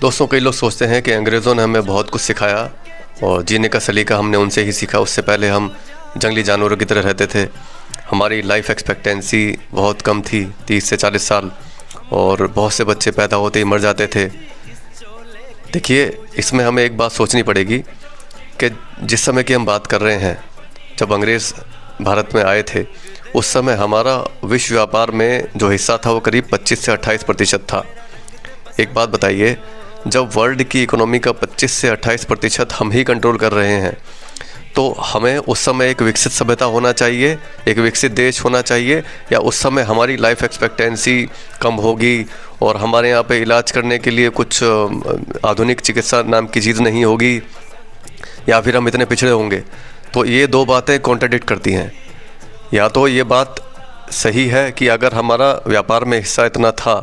दोस्तों, कई लोग सोचते हैं कि अंग्रेज़ों ने हमें बहुत कुछ सिखाया और जीने का सलीका हमने उनसे ही सीखा। उससे पहले हम जंगली जानवरों की तरह रहते थे। हमारी लाइफ एक्सपेक्टेंसी बहुत कम थी, 30 से 40 साल, और बहुत से बच्चे पैदा होते ही मर जाते थे। देखिए, इसमें हमें एक बात सोचनी पड़ेगी कि जिस समय की हम बात कर रहे हैं, जब अंग्रेज़ भारत में आए थे, उस समय हमारा विश्व व्यापार में जो हिस्सा था वो करीब 25 से 28% था। एक बात बताइए, जब वर्ल्ड की इकोनॉमी का 25 से 28% हम ही कंट्रोल कर रहे हैं, तो हमें उस समय एक विकसित सभ्यता होना चाहिए, एक विकसित देश होना चाहिए, या उस समय हमारी लाइफ एक्सपेक्टेंसी कम होगी और हमारे यहाँ पे इलाज करने के लिए कुछ आधुनिक चिकित्सा नाम की चीज़ नहीं होगी, या फिर हम इतने पिछड़े होंगे? तो ये दो बातें कॉन्ट्राडिक्ट करती हैं। या तो ये बात सही है कि अगर हमारा व्यापार में हिस्सा इतना था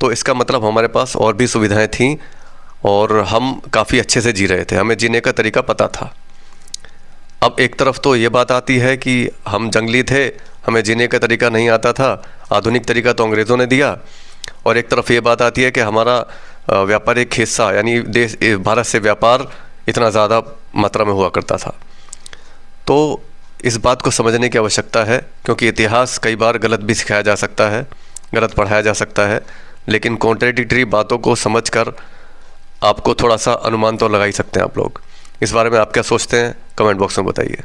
तो इसका मतलब हमारे पास और भी सुविधाएं थीं और हम काफ़ी अच्छे से जी रहे थे, हमें जीने का तरीका पता था। अब एक तरफ तो ये बात आती है कि हम जंगली थे, हमें जीने का तरीका नहीं आता था, आधुनिक तरीका तो अंग्रेज़ों ने दिया। और एक तरफ ये बात आती है कि हमारा व्यापारिक हिस्सा यानी देश भारत से व्यापार इतना ज़्यादा मात्रा में हुआ करता था। तो इस बात को समझने की आवश्यकता है, क्योंकि इतिहास कई बार गलत भी सिखाया जा सकता है, गलत पढ़ाया जा सकता है, लेकिन कॉन्ट्रेडिक्टरी बातों को समझकर आपको थोड़ा सा अनुमान तो लगा ही सकते हैं आप लोग। इस बारे में आप क्या सोचते हैं, कमेंट बॉक्स में बताइए।